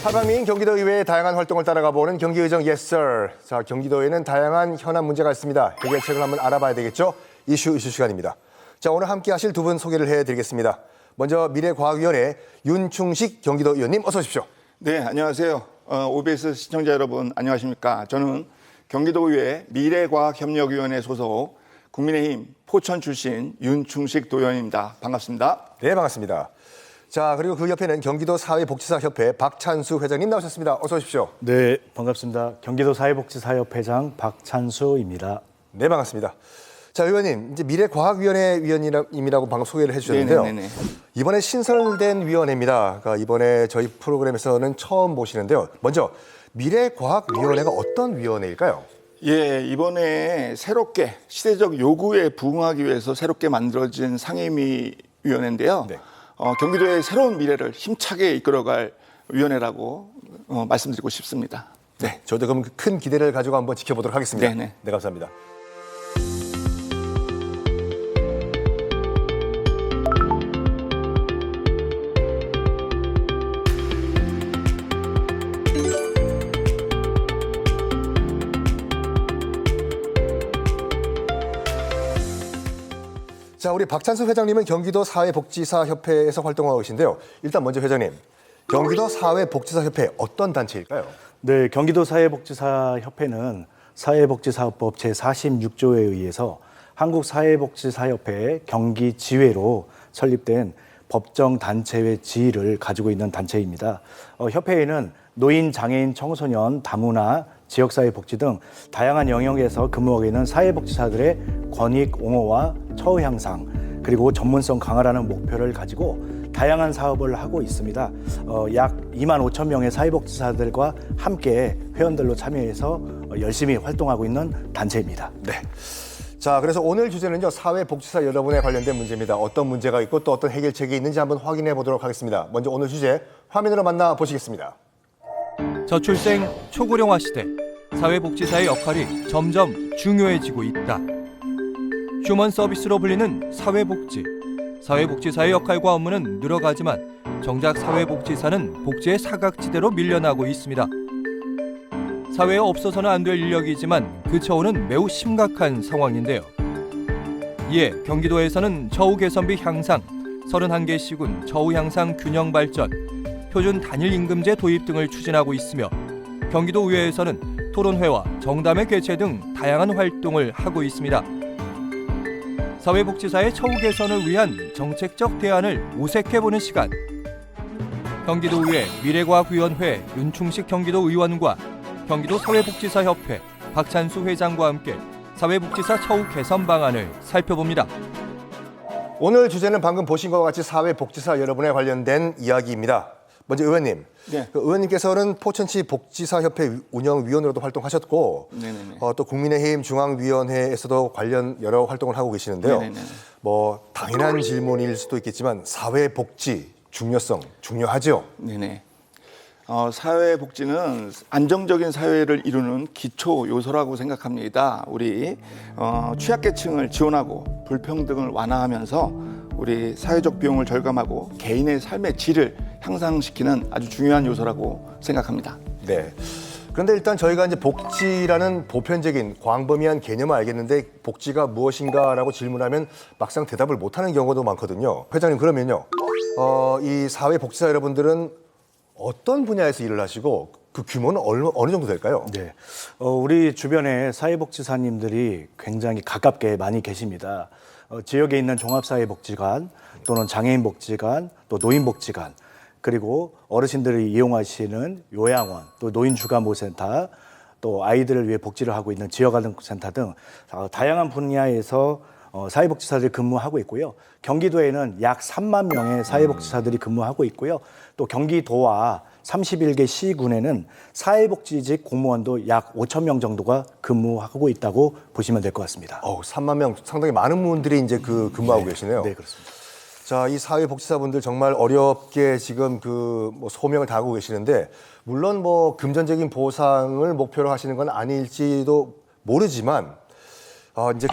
하방민 경기도의회의 다양한 활동을 따라가 보는 경기의정 예썰. 자, 경기도에는 다양한 현안 문제가 있습니다. 해결책을 한번 알아봐야 되겠죠? 이슈 시간입니다. 자, 오늘 함께 하실 두 분 소개를 해드리겠습니다. 먼저 미래과학위원회 윤충식 경기도의원님 어서 오십시오. 네, 안녕하세요. OBS 시청자 여러분 안녕하십니까? 저는 경기도의회 미래과학협력위원회 소속 국민의힘 포천 출신 윤충식 도의원입니다. 반갑습니다. 네, 반갑습니다. 자, 그리고 그 옆에는 경기도 사회복지사협회 박찬수 회장님 나오셨습니다. 어서 오십시오. 네, 반갑습니다. 경기도 사회복지사협회장 박찬수입니다. 네, 반갑습니다. 자, 의원님, 이제 미래과학위원회 위원님이라고 방금 소개를 해주셨는데요. 네네네. 이번에 신설된 위원회입니다. 그러니까 이번에 저희 프로그램에서는 처음 보시는데요. 먼저 미래과학위원회가 어떤 위원회일까요? 예, 이번에 새롭게 시대적 요구에 부응하기 위해서 새롭게 만들어진 상임위원회인데요. 네. 경기도의 새로운 미래를 힘차게 이끌어갈 위원회라고 말씀드리고 싶습니다. 네. 저도 그럼 큰 기대를 가지고 한번 지켜보도록 하겠습니다. 네네. 네, 감사합니다. 자, 우리 박찬수 회장님은 경기도 사회복지사협회에서 활동하고 계신데요. 일단 먼저 회장님, 경기도 사회복지사협회 어떤 단체일까요? 네, 경기도 사회복지사협회는 사회복지사업법 제46조에 의해서 한국사회복지사협회 경기지회로 설립된 법정 단체의 지위를 가지고 있는 단체입니다. 협회에는 노인, 장애인, 청소년, 다문화, 지역사회복지 등 다양한 영역에서 근무하고 있는 사회복지사들의 권익 옹호와 처우 향상 그리고 전문성 강화라는 목표를 가지고 다양한 사업을 하고 있습니다. 약 2만 5천 명의 사회복지사들과 함께 회원들로 참여해서 열심히 활동하고 있는 단체입니다. 네. 자, 그래서 오늘 주제는요, 사회복지사 여러분에 관련된 문제입니다. 어떤 문제가 있고 또 어떤 해결책이 있는지 한번 확인해 보도록 하겠습니다. 먼저 오늘 주제 화면으로 만나보시겠습니다. 저출생 초고령화 시대, 사회복지사의 역할이 점점 중요해지고 있다. 휴먼 서비스로 불리는 사회복지. 사회복지사의 역할과 업무는 늘어가지만 정작 사회복지사는 복지의 사각지대로 밀려나고 있습니다. 사회에 없어서는 안 될 인력이지만 그 처우는 매우 심각한 상황인데요. 이에 경기도에서는 처우 개선비 향상, 31개 시군 처우 향상 균형 발전, 표준 단일 임금제 도입 등을 추진하고 있으며 경기도의회에서는 토론회와 정담회 개최 등 다양한 활동을 하고 있습니다. 사회복지사의 처우 개선을 위한 정책적 대안을 모색해보는 시간. 경기도의회 미래과학위원회 윤충식 경기도의원과 경기도 사회복지사협회 박찬수 회장과 함께 사회복지사 처우 개선 방안을 살펴봅니다. 오늘 주제는 방금 보신 것과 같이 사회복지사 여러분에 관련된 이야기입니다. 먼저 의원님, 네. 의원님께서는 포천시 복지사협회 운영위원으로도 활동하셨고 또 국민의힘 중앙위원회에서도 관련 여러 활동을 하고 계시는데요. 네네네. 뭐 당연한 질문일 수도 있겠지만 사회복지 중요성 중요하죠? 네네. 사회복지는 안정적인 사회를 이루는 기초 요소라고 생각합니다. 우리 취약계층을 지원하고 불평등을 완화하면서 우리 사회적 비용을 절감하고 개인의 삶의 질을 향상시키는 아주 중요한 요소라고 생각합니다. 네. 그런데 일단 저희가 이제 복지라는 보편적인 광범위한 개념을 알겠는데 복지가 무엇인가라고 질문하면 막상 대답을 못하는 경우도 많거든요. 회장님 그러면요, 이 사회복지사 여러분들은 어떤 분야에서 일을 하시고 그 규모는 어느 정도 될까요? 네, 우리 주변에 사회복지사님들이 굉장히 가깝게 많이 계십니다. 지역에 있는 종합사회복지관 또는 장애인복지관 또 노인복지관 그리고 어르신들이 이용하시는 요양원 또 노인주간보호센터 또 아이들을 위해 복지를 하고 있는 지역아동센터 등 다양한 분야에서 사회복지사들이 근무하고 있고요. 경기도에는 약 3만 명의 사회복지사들이 근무하고 있고요. 또 경기도와 31개 시군에는 사회복지직 공무원도 약 5천 명 정도가 근무하고 있다고 보시면 될 것 같습니다. 3만 명, 상당히 많은 분들이 이제 근무하고 계시네요. 네, 그렇습니다. 자, 이 사회복지사분들 정말 어렵게 지금 소명을 다하고 계시는데 물론 뭐 금전적인 보상을 목표로 하시는 건 아닐지도 모르지만 이제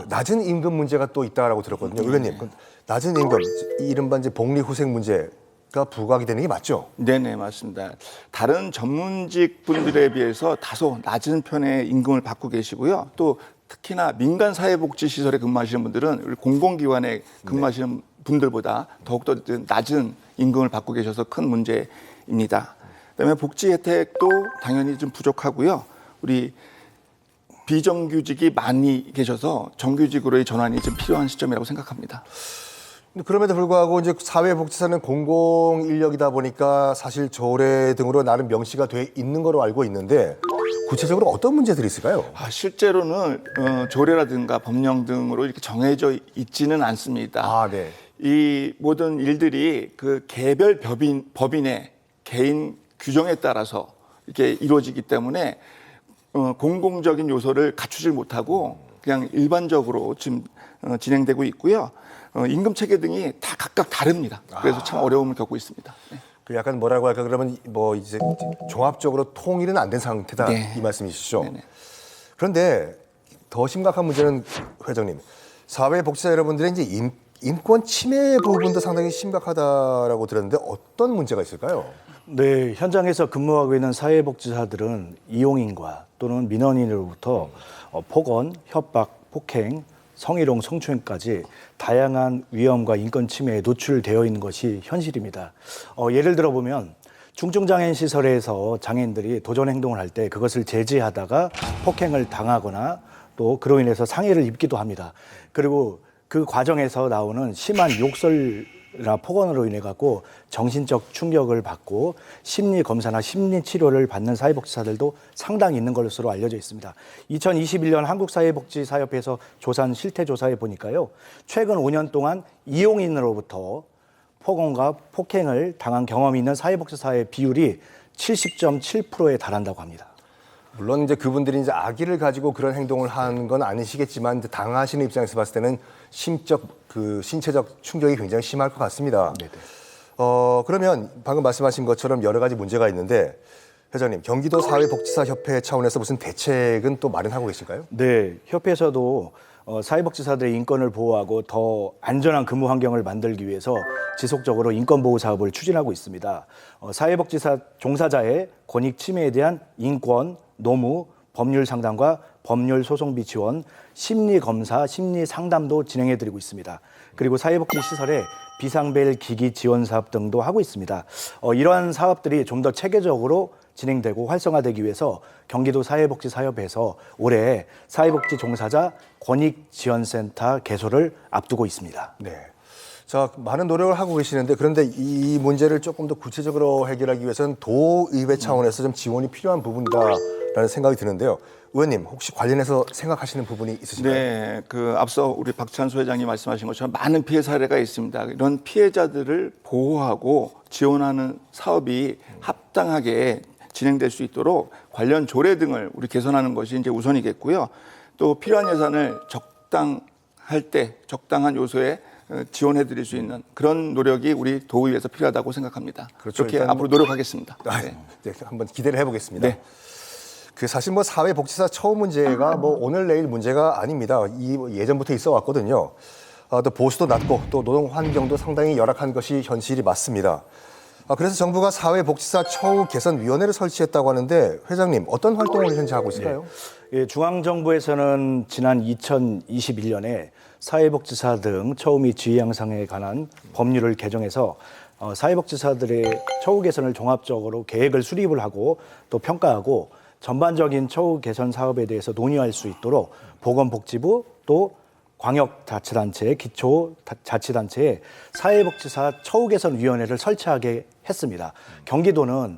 낮은 임금 문제가 또 있다라고 들었거든요. 의원님, 낮은 임금, 이른바 이제 복리후생 문제 부과하게 되는 게 맞죠? 네네, 맞습니다. 다른 전문직 분들에 비해서 다소 낮은 편의 임금을 받고 계시고요. 또 특히나 민간 사회복지시설에 근무하시는 분들은 우리 공공기관에 근무하시는 분들보다 더욱더 낮은 임금을 받고 계셔서 큰 문제입니다. 그다음에 복지 혜택도 당연히 좀 부족하고요. 우리 비정규직이 많이 계셔서 정규직으로의 전환이 좀 필요한 시점이라고 생각합니다. 그럼에도 불구하고 이제 사회복지사는 공공 인력이다 보니까 사실 조례 등으로 나름 명시가 돼 있는 거로 알고 있는데 구체적으로 어떤 문제들이 있을까요? 실제로는 조례라든가 법령 등으로 이렇게 정해져 있지는 않습니다. 아, 네. 이 모든 일들이 그 개별 법인의 개인 규정에 따라서 이렇게 이루어지기 때문에 공공적인 요소를 갖추지 못하고 그냥 일반적으로 지금 진행되고 있고요. 임금 체계 등이 다 각각 다릅니다. 그래서 참 어려움을 겪고 있습니다. 네. 그 약간 뭐라고 할까 그러면 뭐 이제 종합적으로 통일은 안 된 상태다 네. 이 말씀이시죠? 네네. 그런데 더 심각한 문제는 회장님 사회복지사 여러분들의 이제 인권 침해 부분도 상당히 심각하다라고 들었는데 어떤 문제가 있을까요? 네, 현장에서 근무하고 있는 사회복지사들은 이용인과 또는 민원인으로부터 폭언, 협박, 폭행, 성희롱, 성추행까지 다양한 위험과 인권 침해에 노출되어 있는 것이 현실입니다. 예를 들어 보면 중증장애인 시설에서 장애인들이 도전 행동을 할 때 그것을 제지하다가 폭행을 당하거나 또 그로 인해서 상해를 입기도 합니다. 그리고 그 과정에서 나오는 심한 욕설이나 폭언으로 인해 갖고 정신적 충격을 받고 심리 검사나 심리 치료를 받는 사회복지사들도 상당히 있는 것으로 알려져 있습니다. 2021년 한국사회복지사협회에서 조사한 실태조사에 보니까요. 최근 5년 동안 이용인으로부터 폭언과 폭행을 당한 경험이 있는 사회복지사의 비율이 70.7%에 달한다고 합니다. 물론 이제 그분들이 이제 아기를 가지고 그런 행동을 한 건 아니시겠지만 이제 당하시는 입장에서 봤을 때는 신체적 충격이 굉장히 심할 것 같습니다. 네네. 그러면 방금 말씀하신 것처럼 여러 가지 문제가 있는데 회장님 경기도 사회복지사 협회 차원에서 무슨 대책은 또 마련하고 계실까요? 네, 협회에서도 사회복지사들의 인권을 보호하고 더 안전한 근무 환경을 만들기 위해서 지속적으로 인권보호 사업을 추진하고 있습니다. 사회복지사 종사자의 권익 침해에 대한 인권, 노무, 법률 상담과 법률 소송비 지원, 심리 검사, 심리 상담도 진행해드리고 있습니다. 그리고 사회복지시설에 비상벨 기기 지원 사업 등도 하고 있습니다. 이러한 사업들이 좀 더 체계적으로 진행되고 활성화되기 위해서 경기도 사회복지사협회에서 올해 사회복지 종사자 권익지원센터 개소를 앞두고 있습니다. 네. 자, 많은 노력을 하고 계시는데 그런데 이 문제를 조금 더 구체적으로 해결하기 위해서는 도의회 차원에서 좀 지원이 필요한 부분이다라는 생각이 드는데요. 의원님 혹시 관련해서 생각하시는 부분이 있으신가요? 네, 앞서 우리 박찬수 회장님 말씀하신 것처럼 많은 피해 사례가 있습니다. 이런 피해자들을 보호하고 지원하는 사업이 합당하게 진행될 수 있도록 관련 조례 등을 우리 개선하는 것이 이제 우선이겠고요. 또 필요한 예산을 적당할 때 적당한 요소에 지원해드릴 수 있는 그런 노력이 우리 도의회에서 필요하다고 생각합니다. 그렇죠. 그렇게 일단 앞으로 노력하겠습니다. 네. 네, 한번 기대를 해보겠습니다. 네. 그 사실 뭐 사회복지사 처우 문제가 뭐 오늘 내일 문제가 아닙니다. 예전부터 있어 왔거든요. 또 보수도 낮고 또 노동 환경도 상당히 열악한 것이 현실이 맞습니다. 그래서 정부가 사회복지사 처우 개선위원회를 설치했다고 하는데 회장님 어떤 활동을 현재 하고 있을까요? 예, 중앙정부에서는 지난 2021년에 사회복지사 등 처우 및 지위 향상에 관한 법률을 개정해서 사회복지사들의 처우 개선을 종합적으로 계획을 수립을 하고 또 평가하고 전반적인 처우 개선 사업에 대해서 논의할 수 있도록 보건복지부 또 광역자치단체, 기초자치단체에 사회복지사 처우개선위원회를 설치하게 했습니다. 경기도는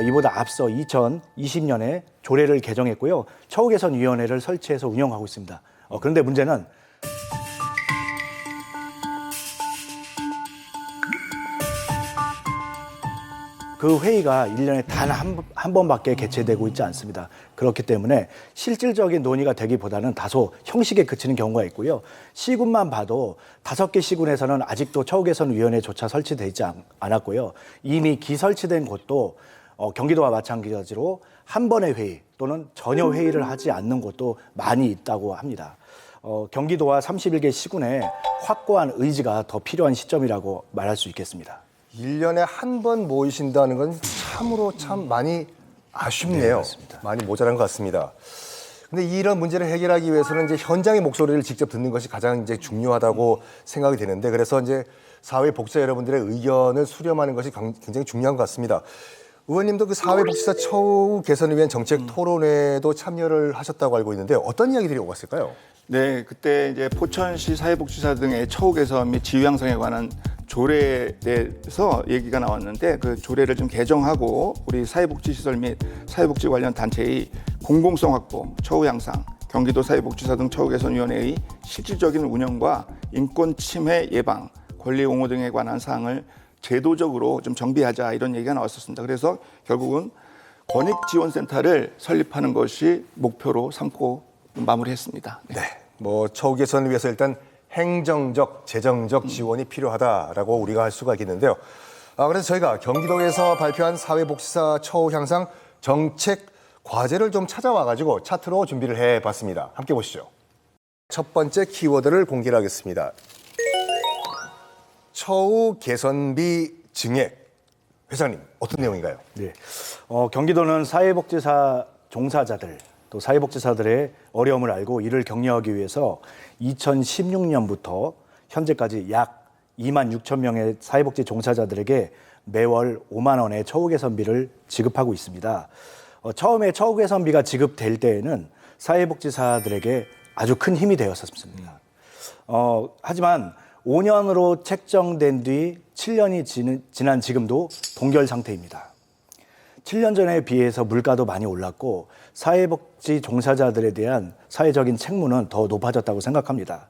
이보다 앞서 2020년에 조례를 개정했고요. 처우개선위원회를 설치해서 운영하고 있습니다. 그런데 문제는 그 회의가 1년에 단 한 번밖에 개최되고 있지 않습니다. 그렇기 때문에 실질적인 논의가 되기보다는 다소 형식에 그치는 경우가 있고요. 시군만 봐도 5개 시군에서는 아직도 처우개선위원회조차 설치되지 않았고요. 이미 기설치된 곳도 경기도와 마찬가지로 한 번의 회의 또는 전혀 회의를 하지 않는 곳도 많이 있다고 합니다. 경기도와 31개 시군에 확고한 의지가 더 필요한 시점이라고 말할 수 있겠습니다. 1년에 한 번 모이신다는 건 참으로 참 많이 아쉽네요. 많이 모자란 것 같습니다. 근데 이런 문제를 해결하기 위해서는 이제 현장의 목소리를 직접 듣는 것이 가장 이제 중요하다고 생각이 되는데, 그래서 이제 사회복지사 여러분들의 의견을 수렴하는 것이 굉장히 중요한 것 같습니다. 의원님도 그 사회복지사 처우 개선을 위한 정책 토론회도 참여를 하셨다고 알고 있는데 어떤 이야기들이 오갔을까요? 네, 그때 이제 포천시 사회복지사 등의 처우 개선 및 지위 향상에 관한 조례에 대해서 얘기가 나왔는데, 그 조례를 좀 개정하고 우리 사회복지시설 및 사회복지 관련 단체의 공공성 확보, 처우 향상, 경기도 사회복지사 등 처우개선위원회의 실질적인 운영과 인권 침해 예방, 권리 옹호 등에 관한 사항을 제도적으로 좀 정비하자, 이런 얘기가 나왔었습니다. 그래서 결국은 권익지원센터를 설립하는 것이 목표로 삼고 마무리했습니다. 네. 뭐 처우 개선을 위해서 일단 행정적, 재정적 지원이 필요하다라고 우리가 할 수가 있겠는데요. 그래서 저희가 경기도에서 발표한 사회복지사 처우 향상 정책 과제를 좀 찾아와가지고 차트로 준비를 해봤습니다. 함께 보시죠. 첫 번째 키워드를 공개하겠습니다. 처우 개선비 증액. 회장님, 어떤 내용인가요? 네. 경기도는 사회복지사 종사자들, 또 사회복지사들의 어려움을 알고 이를 격려하기 위해서 2016년부터 현재까지 약 2만 6천 명의 사회복지 종사자들에게 매월 5만 원의 처우 개선비를 지급하고 있습니다. 처음에 처우 개선비가 지급될 때에는 사회복지사들에게 아주 큰 힘이 되었었습니다. 하지만 5년으로 책정된 뒤 7년이 지난 지금도 동결 상태입니다. 7년 전에 비해서 물가도 많이 올랐고 사회복지 종사자들에 대한 사회적인 책무는 더 높아졌다고 생각합니다.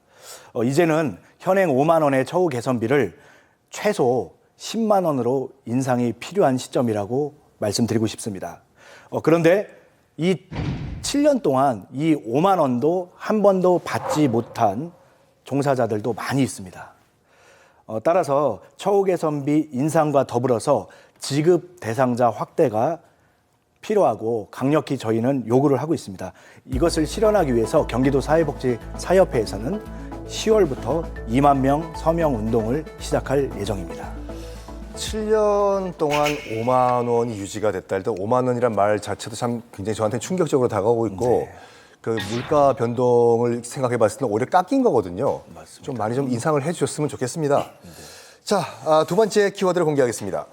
이제는 현행 5만 원의 처우 개선비를 최소 10만 원으로 인상이 필요한 시점이라고 말씀드리고 싶습니다. 그런데 이 7년 동안 이 5만 원도 한 번도 받지 못한 종사자들도 많이 있습니다. 따라서 처우 개선비 인상과 더불어서 지급 대상자 확대가 필요하고 강력히 저희는 요구를 하고 있습니다. 이것을 실현하기 위해서 경기도 사회복지사협회에서는 10월부터 2만 명 서명 운동을 시작할 예정입니다. 7년 동안 5만 원이 유지가 됐다. 일단 5만 원이란 말 자체도 참 굉장히 저한테 충격적으로 다가오고 있고, 그 물가 변동을 생각해 봤을 때 오히려 깎인 거거든요. 맞습니다. 좀 많이 좀 인상을 해 주셨으면 좋겠습니다. 자, 두 번째 키워드를 공개하겠습니다.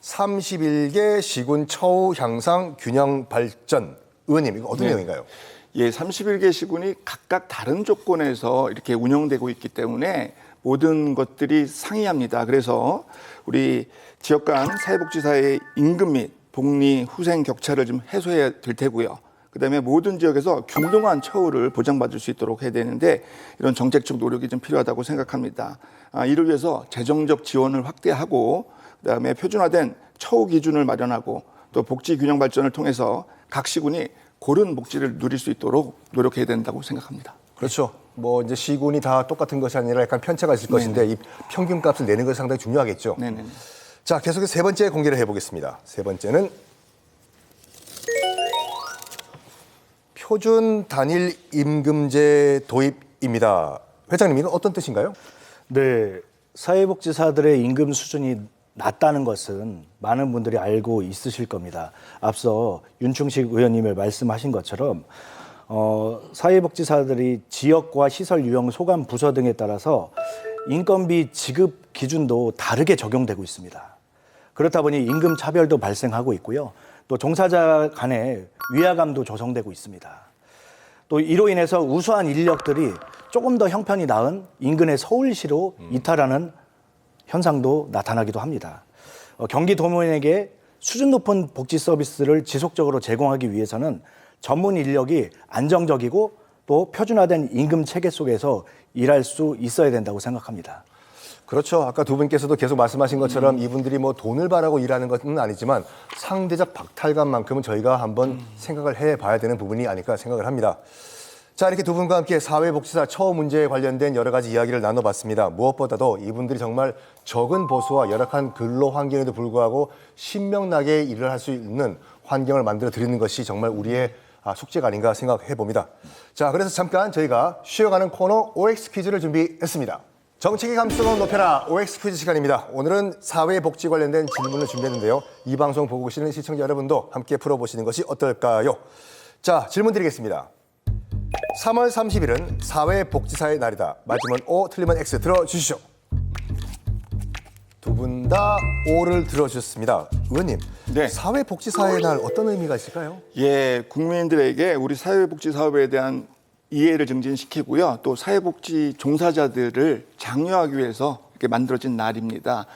31개 시군 처우 향상 균형 발전. 의원님, 이거 어떤 내용인가요? 예, 31개 시군이 각각 다른 조건에서 이렇게 운영되고 있기 때문에 모든 것들이 상이합니다. 그래서 우리 지역 간 사회복지사의 임금 및 복리 후생 격차를 좀 해소해야 될 테고요. 그다음에 모든 지역에서 균등한 처우를 보장받을 수 있도록 해야 되는데, 이런 정책적 노력이 좀 필요하다고 생각합니다. 이를 위해서 재정적 지원을 확대하고, 그다음에 표준화된 처우 기준을 마련하고, 또 복지 균형 발전을 통해서 각 시군이 고른 복지를 누릴 수 있도록 노력해야 된다고 생각합니다. 그렇죠. 뭐 이제 시군이 다 똑같은 것이 아니라 약간 편차가 있을 것인데 이 평균값을 내는 것이 상당히 중요하겠죠. 네네. 자, 계속해서 세 번째 공개를 해보겠습니다. 세 번째는 표준 단일 임금제 도입입니다. 회장님, 이건 어떤 뜻인가요? 네, 사회복지사들의 임금 수준이 낮다는 것은 많은 분들이 알고 있으실 겁니다. 앞서 윤충식 의원님이 말씀하신 것처럼 사회복지사들이 지역과 시설 유형 소관 부서 등에 따라서 인건비 지급 기준도 다르게 적용되고 있습니다. 그렇다 보니 임금 차별도 발생하고 있고요. 또 종사자 간의 위화감도 조성되고 있습니다. 또 이로 인해서 우수한 인력들이 조금 더 형편이 나은 인근의 서울시로 이탈하는 현상도 나타나기도 합니다. 경기도민에게 수준 높은 복지 서비스를 지속적으로 제공하기 위해서는 전문 인력이 안정적이고 또 표준화된 임금 체계 속에서 일할 수 있어야 된다고 생각합니다. 그렇죠. 아까 두 분께서도 계속 말씀하신 것처럼 이분들이 뭐 돈을 바라고 일하는 것은 아니지만 상대적 박탈감만큼은 저희가 한번 생각을 해봐야 되는 부분이 아닐까 생각을 합니다. 자, 이렇게 두 분과 함께 사회복지사 처우 문제에 관련된 여러 가지 이야기를 나눠봤습니다. 무엇보다도 이분들이 정말 적은 보수와 열악한 근로 환경에도 불구하고 신명나게 일을 할 수 있는 환경을 만들어 드리는 것이 정말 우리의 숙제가 아닌가 생각해 봅니다. 자, 그래서 잠깐 저희가 쉬어가는 코너 OX 퀴즈를 준비했습니다. 정책의 감수성을 높여라 OX 퀴즈 시간입니다. 오늘은 사회복지 관련된 질문을 준비했는데요. 이 방송 보고 계시는 시청자 여러분도 함께 풀어보시는 것이 어떨까요? 자, 질문 드리겠습니다. 3월 30일은 사회복지사의 날이다. 맞으면 O, 틀리면 X 들어주시죠. 두 분 다 O를 들어주셨습니다. 의원님, 네. 사회복지사의 날 어떤 의미가 있을까요? 예, 국민들에게 우리 사회복지 사업에 대한 이해를 증진시키고요. 또 사회복지 종사자들을 장려하기 위해서 이렇게 만들어진 날입니다.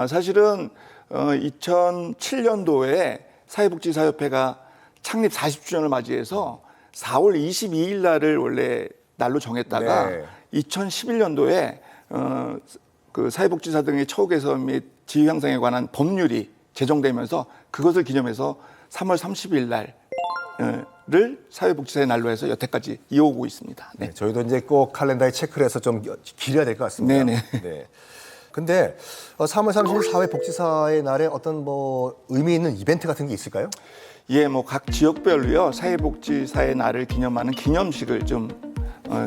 사실은 2007년도에 사회복지사협회가 창립 40주년을 맞이해서 4월 22일 날을 원래 날로 정했다가 네. 2011년도에 그 사회복지사 등의 처우 개선 및 지위 향상에 관한 법률이 제정되면서 그것을 기념해서 3월 30일 날을 사회복지사의 날로 해서 여태까지 이어오고 있습니다. 네. 네, 저희도 이제 꼭 칼렌더에 체크를 해서 좀 기려야 될 것 같습니다. 네네. 네. 근데 3월 30일 사회복지사의 날에 어떤 뭐 의미 있는 이벤트 같은 게 있을까요? 예, 뭐 각 지역별로요 사회복지사의 날을 기념하는 기념식을 좀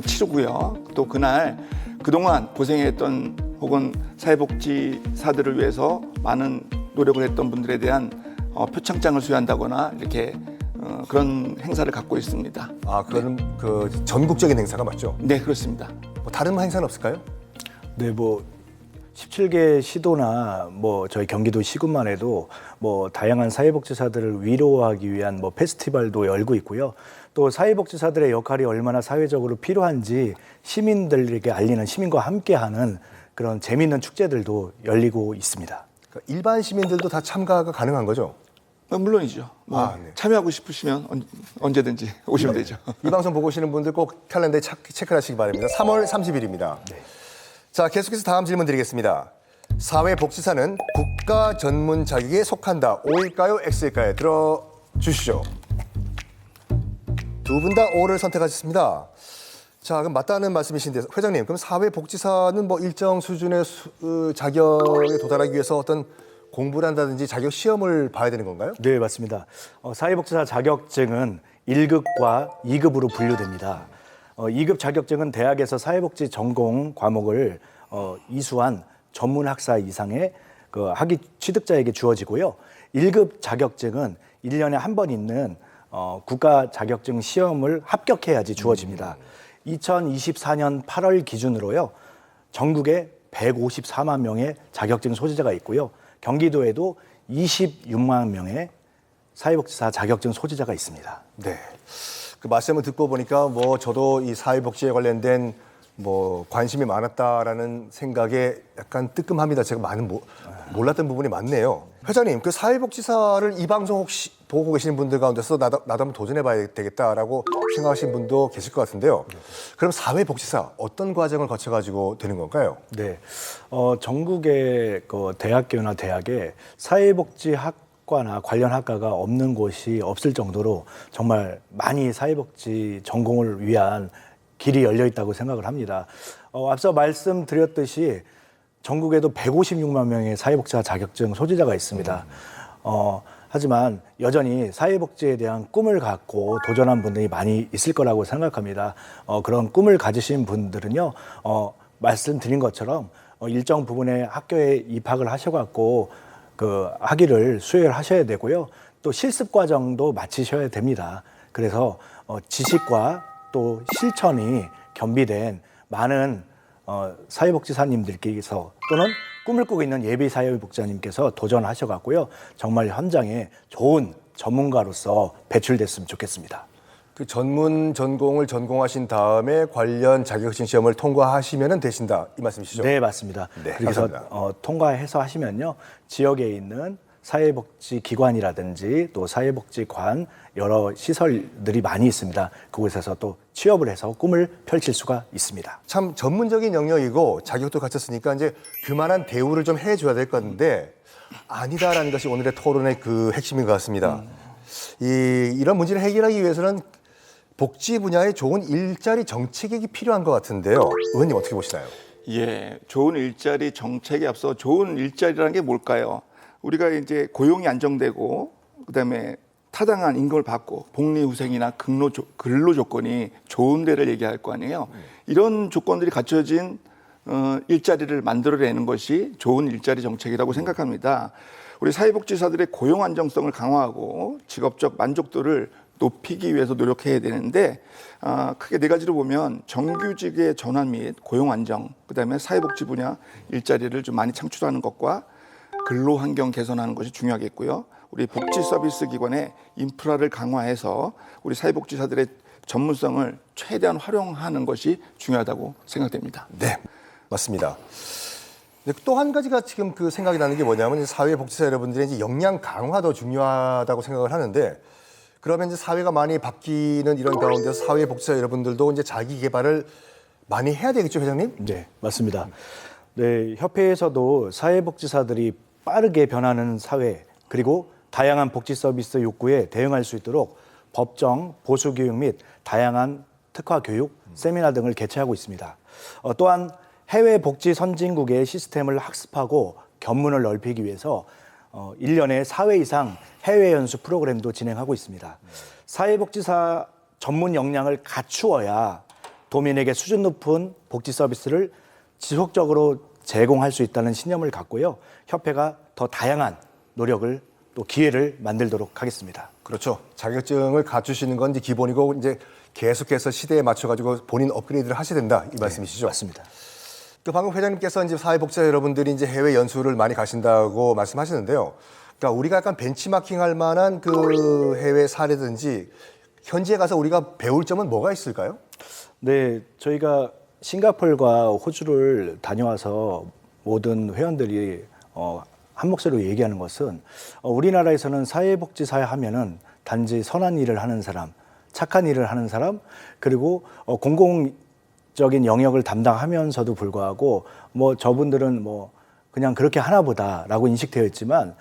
치르고요. 또 그날 그동안 고생했던 혹은 사회복지사들을 위해서 많은 노력을 했던 분들에 대한 표창장을 수여한다거나 이렇게 그런 행사를 갖고 있습니다. 아, 그거는 그 전국적인 행사가 맞죠? 네, 그렇습니다. 뭐 다른 행사는 없을까요? 네, 뭐 17개 시도나 뭐 저희 경기도 시군만 해도 뭐 다양한 사회복지사들을 위로하기 위한 뭐 페스티벌도 열고 있고요. 또 사회복지사들의 역할이 얼마나 사회적으로 필요한지 시민들에게 알리는 시민과 함께하는 그런 재미있는 축제들도 열리고 있습니다. 그러니까 일반 시민들도 다 참가가 가능한 거죠? 물론이죠. 뭐 네. 참여하고 싶으시면 언제든지 오시면 되죠. 이 방송 보고 오시는 분들 꼭 캘린더에 체크를 하시기 바랍니다. 3월 30일입니다. 자, 계속해서 다음 질문 드리겠습니다. 사회복지사는 국가 전문 자격에 속한다. O일까요? X일까요? 들어주시죠. 두 분 다 O를 선택하셨습니다. 자, 그럼 맞다는 말씀이신데 회장님, 그럼 사회복지사는 뭐 일정 수준의 자격에 도달하기 위해서 어떤 공부를 한다든지 자격 시험을 봐야 되는 건가요? 네, 맞습니다. 사회복지사 자격증은 1급과 2급으로 분류됩니다. 2급 자격증은 대학에서 사회복지 전공 과목을 이수한 전문 학사 이상의 그 학위 취득자에게 주어지고요. 1급 자격증은 1년에 한 번 있는 국가 자격증 시험을 합격해야지 주어집니다. 2024년 8월 기준으로요. 전국에 154만 명의 자격증 소지자가 있고요. 경기도에도 26만 명의 사회복지사 자격증 소지자가 있습니다. 네. 그 말씀을 듣고 보니까 뭐 저도 이 사회복지에 관련된 뭐 관심이 많았다라는 생각에 약간 뜨끔합니다. 제가 많은 몰랐던 부분이 많네요. 회장님, 그 사회복지사를 이 방송 혹시 보고 계시는 분들 가운데서 나도 한번 도전해봐야 되겠다라고 생각하시는 분도 계실 것 같은데요. 그럼 사회복지사 어떤 과정을 거쳐가지고 되는 건가요? 네, 전국의 그 대학교나 대학에 사회복지학과나 관련 학과가 없는 곳이 없을 정도로 정말 많이 사회복지 전공을 위한 길이 열려 있다고 생각을 합니다. 앞서 말씀드렸듯이 전국에도 156만 명의 사회복지사 자격증 소지자가 있습니다. 하지만 여전히 사회복지에 대한 꿈을 갖고 도전한 분들이 많이 있을 거라고 생각합니다. 그런 꿈을 가지신 분들은요, 말씀드린 것처럼 일정 부분의 학교에 입학을 하셔갖고 그 학위를 수여를 하셔야 되고요. 또 실습 과정도 마치셔야 됩니다. 그래서 지식과 또 실천이 겸비된 많은 사회복지사님들께서 또는 꿈을 꾸고 있는 예비 사회복지사님께서 도전하셔갖고요. 정말 현장에 좋은 전문가로서 배출됐으면 좋겠습니다. 그 전문 전공을 전공하신 다음에 관련 자격증 시험을 통과하시면 되신다 이 말씀이시죠? 네, 맞습니다. 네, 그래서 감사합니다. 통과해서 하시면요. 지역에 있는 사회복지기관이라든지 또 사회복지관 여러 시설들이 많이 있습니다. 그곳에서 또 취업을 해서 꿈을 펼칠 수가 있습니다. 참 전문적인 영역이고 자격도 갖췄으니까 이제 그만한 대우를 좀 해줘야 될 것 같은데 아니다라는 것이 오늘의 토론의 그 핵심인 것 같습니다. 이런 문제를 해결하기 위해서는 복지 분야에 좋은 일자리 정책이 필요한 것 같은데요. 의원님 어떻게 보시나요? 예, 좋은 일자리 정책에 앞서 좋은 일자리라는 게 뭘까요? 우리가 이제 고용이 안정되고 그다음에 타당한 임금을 받고 복리후생이나 근로 조건이 좋은 데를 얘기할 거 아니에요. 이런 조건들이 갖춰진 일자리를 만들어내는 것이 좋은 일자리 정책이라고 생각합니다. 우리 사회복지사들의 고용 안정성을 강화하고 직업적 만족도를 높이기 위해서 노력해야 되는데 크게 네 가지로 보면 정규직의 전환 및 고용 안정, 그다음에 사회복지 분야 일자리를 좀 많이 창출하는 것과 근로 환경 개선하는 것이 중요하겠고요. 우리 복지 서비스 기관의 인프라를 강화해서 우리 사회복지사들의 전문성을 최대한 활용하는 것이 중요하다고 생각됩니다. 네, 맞습니다. 또 한 가지가 지금 그 생각이 나는 게 뭐냐면 사회복지사 여러분들의 이제 역량 강화도 중요하다고 생각을 하는데 그러면 이제 사회가 많이 바뀌는 이런 가운데서 사회복지사 여러분들도 이제 자기 개발을 많이 해야 되겠죠, 회장님? 네, 맞습니다. 네, 협회에서도 사회복지사들이 빠르게 변하는 사회 그리고 다양한 복지 서비스 욕구에 대응할 수 있도록 법정, 보수교육 및 다양한 특화 교육, 세미나 등을 개최하고 있습니다. 또한 해외 복지 선진국의 시스템을 학습하고 견문을 넓히기 위해서 1년에 4회 이상 해외 연수 프로그램도 진행하고 있습니다. 사회복지사 전문 역량을 갖추어야 도민에게 수준 높은 복지 서비스를 지속적으로 제공할 수 있다는 신념을 갖고요. 협회가 더 다양한 노력을 또 기회를 만들도록 하겠습니다. 그렇죠. 자격증을 갖추시는 건 이제 기본이고 이제 계속해서 시대에 맞춰가지고 본인 업그레이드를 하셔야 된다 이 말씀이시죠? 맞습니다. 그 방금 회장님께서 이제 사회복지사 여러분들이 이제 해외 연수를 많이 가신다고 말씀하시는데요. 그러니까 우리가 약간 벤치마킹할 만한 그 해외 사례든지 현지에 가서 우리가 배울 점은 뭐가 있을까요? 네, 저희가 싱가포르와 호주를 다녀와서 모든 회원들이 한 목소리로 얘기하는 것은 우리나라에서는 사회복지사 하면은 단지 선한 일을 하는 사람, 착한 일을 하는 사람, 그리고 공공적인 영역을 담당하면서도 불구하고 뭐 저분들은 뭐 그냥 그렇게 하나보다라고 인식되어 있지만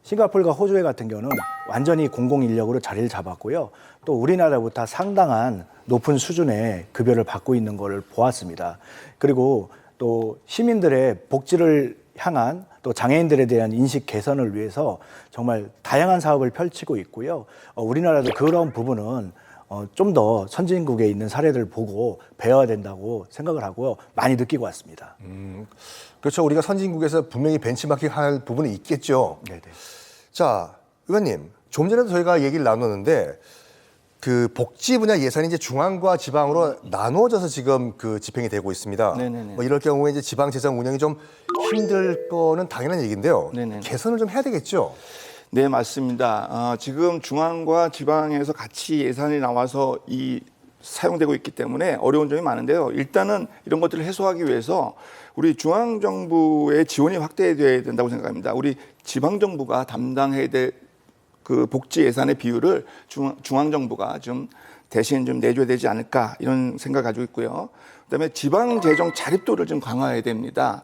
싱가포르과 호주에 같은 경우는 완전히 공공 인력으로 자리를 잡았고요. 또 우리나라보다 상당한 높은 수준의 급여를 받고 있는 것을 보았습니다. 그리고 또 시민들의 복지를 향한 또 장애인들에 대한 인식 개선을 위해서 정말 다양한 사업을 펼치고 있고요. 우리나라도 그런 부분은 좀 더 선진국에 있는 사례들을 보고 배워야 된다고 생각을 하고요. 많이 느끼고 왔습니다. 그렇죠. 우리가 선진국에서 분명히 벤치마킹 할 부분이 있겠죠. 네네. 자, 의원님, 좀 전에도 저희가 얘기를 나눴는데 그 복지 분야 예산이 이제 중앙과 지방으로 나누어져서 지금 그 집행이 되고 있습니다. 네네네. 뭐 이럴 경우에 이제 지방 재정 운영이 좀 힘들 거는 당연한 얘기인데요. 네네. 개선을 좀 해야 되겠죠. 네, 맞습니다. 지금 중앙과 지방에서 같이 예산이 나와서 사용되고 있기 때문에 어려운 점이 많은데요. 일단은 이런 것들을 해소하기 위해서 우리 중앙정부의 지원이 확대돼야 된다고 생각합니다. 우리 지방정부가 담당해야 될 그 복지 예산의 비율을 중앙정부가 좀 대신 좀 내줘야 되지 않을까 이런 생각을 가지고 있고요. 그다음에 지방재정 자립도를 좀 강화해야 됩니다.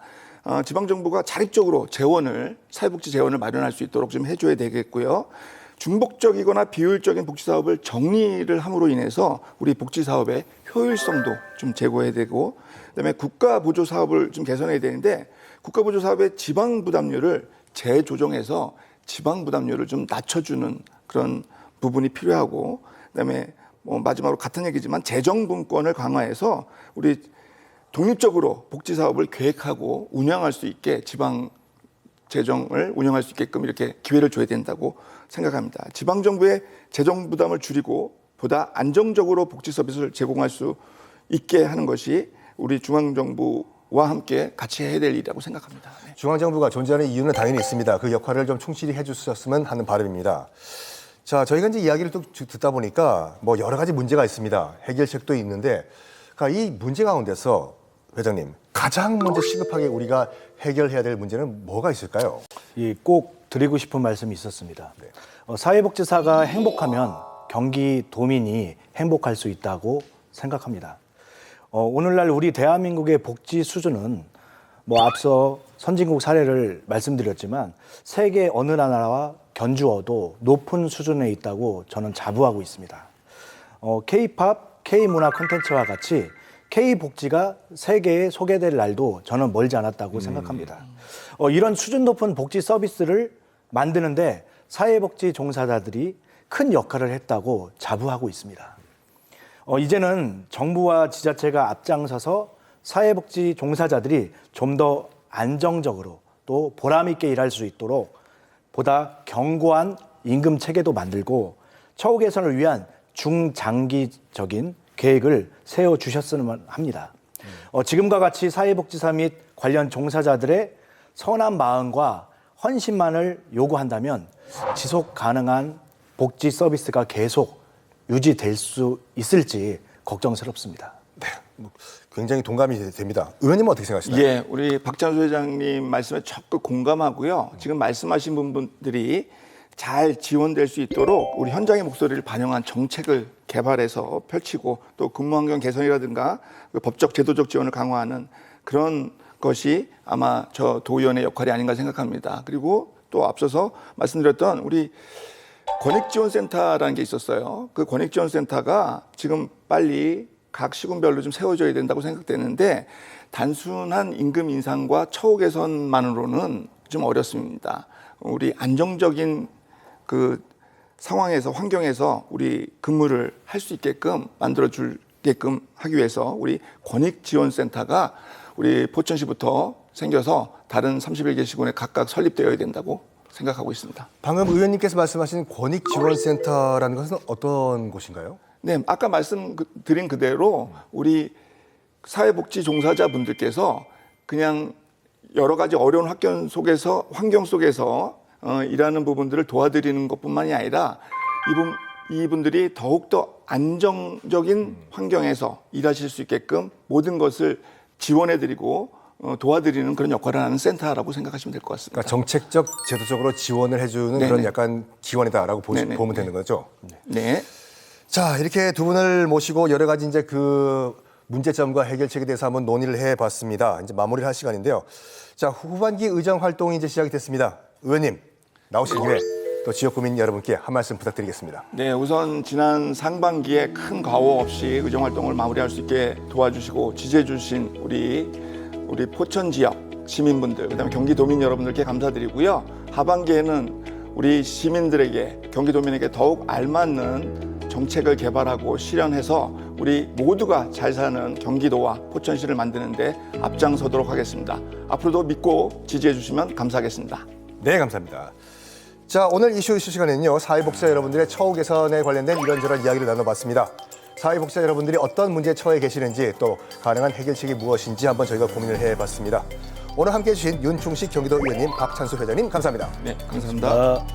지방정부가 자립적으로 사회복지 재원을 마련할 수 있도록 좀 해줘야 되겠고요. 중복적이거나 비효율적인 복지사업을 정리를 함으로 인해서 우리 복지사업의 효율성도 좀 제고해야 되고, 그다음에 국가보조사업을 좀 개선해야 되는데 국가보조사업의 지방부담률을 재조정해서 지방부담률을 좀 낮춰주는 그런 부분이 필요하고, 그다음에 뭐 마지막으로 같은 얘기지만 재정분권을 강화해서 우리 독립적으로 복지사업을 계획하고 운영할 수 있게 지방 재정을 운영할 수 있게끔 이렇게 기회를 줘야 된다고 생각합니다. 지방정부의 재정 부담을 줄이고 보다 안정적으로 복지 서비스를 제공할 수 있게 하는 것이 우리 중앙정부와 함께 같이 해야 될 일이라고 생각합니다. 네. 중앙정부가 존재하는 이유는 당연히 있습니다. 그 역할을 좀 충실히 해주셨으면 하는 바람입니다. 자, 저희가 이제 이야기를 또 듣다 보니까 뭐 여러 가지 문제가 있습니다. 해결책도 있는데, 그러니까 이 문제 가운데서 회장님, 가장 먼저 시급하게 우리가 해결해야 될 문제는 뭐가 있을까요? 꼭 드리고 싶은 말씀이 있었습니다. 사회복지사가 행복하면 경기 도민이 행복할 수 있다고 생각합니다. 오늘날 우리 대한민국의 복지 수준은 뭐 앞서 선진국 사례를 말씀드렸지만 세계 어느 나라와 견주어도 높은 수준에 있다고 저는 자부하고 있습니다. K-팝, K-문화 콘텐츠와 같이 K-복지가 세계에 소개될 날도 저는 멀지 않았다고 생각합니다. 이런 수준 높은 복지 서비스를 만드는데 사회복지 종사자들이 큰 역할을 했다고 자부하고 있습니다. 이제는 정부와 지자체가 앞장서서 사회복지 종사자들이 좀 더 안정적으로 또 보람 있게 일할 수 있도록 보다 견고한 임금 체계도 만들고 처우 개선을 위한 중장기적인 계획을 세워 주셨으면 합니다. 지금과 같이 사회복지사 및 관련 종사자들의 선한 마음과 헌신만을 요구한다면 지속 가능한 복지 서비스가 계속 유지될 수 있을지 걱정스럽습니다. 네, 굉장히 동감이 됩니다. 의원님은 어떻게 생각하시나요? 예, 우리 박찬수 회장님 말씀에 적극 공감하고요. 지금 말씀하신 부분들이 잘 지원될 수 있도록 우리 현장의 목소리를 반영한 정책을 개발해서 펼치고 또 근무 환경 개선이라든가 그 법적 제도적 지원을 강화하는 그런 것이 아마 저 도의원의 역할이 아닌가 생각합니다. 그리고 또 앞서서 말씀드렸던 우리 권익지원센터라는 게 있었어요. 그 권익지원센터가 지금 빨리 각 시군별로 좀 세워져야 된다고 생각되는데 단순한 임금 인상과 처우 개선만으로는 좀 어렵습니다. 우리 안정적인 그 상황에서 환경에서 우리 근무를 할 수 있게끔 만들어 줄게끔 하기 위해서 우리 권익지원센터가 우리 포천시부터 생겨서 다른 31개 시군에 각각 설립되어야 된다고 생각하고 있습니다. 방금 의원님께서 말씀하신 권익지원센터라는 것은 어떤 곳인가요? 네, 아까 말씀드린 그대로 우리 사회복지 종사자분들께서 그냥 여러 가지 어려운 환경 속에서 일하는 부분들을 도와드리는 것뿐만이 아니라 이분들이 더욱더 안정적인 환경에서 일하실 수 있게끔 모든 것을 지원해드리고 도와드리는 그런 역할을 하는 센터라고 생각하시면 될 것 같습니다. 그러니까 정책적, 제도적으로 지원을 해주는 네네. 그런 약간 기관이다라고 네네. 보면 되는 거죠. 네. 자, 이렇게 두 분을 모시고 여러 가지 이제 그 문제점과 해결책에 대해서 한번 논의를 해봤습니다. 이제 마무리를 할 시간인데요. 자, 후반기 의정 활동이 이제 시작이 됐습니다. 의원님 나오신 김에 또 지역 구민 여러분께 한 말씀 부탁드리겠습니다. 네, 우선 지난 상반기에 큰 과오 없이 의정 활동을 마무리할 수 있게 도와주시고 지지해주신 우리 포천 지역 시민분들, 그다음에 경기도민 여러분들께 감사드리고요. 하반기에는 우리 시민들에게 경기도민에게 더욱 알맞는 정책을 개발하고 실현해서 우리 모두가 잘 사는 경기도와 포천시를 만드는데 앞장서도록 하겠습니다. 앞으로도 믿고 지지해 주시면 감사하겠습니다. 네, 감사합니다. 자, 오늘 이슈 시간에는요, 사회복지자 여러분들의 처우 개선에 관련된 이런저런 이야기를 나눠봤습니다. 사회복지자 여러분들이 어떤 문제에 처해 계시는지 또 가능한 해결책이 무엇인지 한번 저희가 고민을 해봤습니다. 오늘 함께해 주신 윤충식 경기도 의원님, 박찬수 회장님 감사합니다. 네, 감사합니다.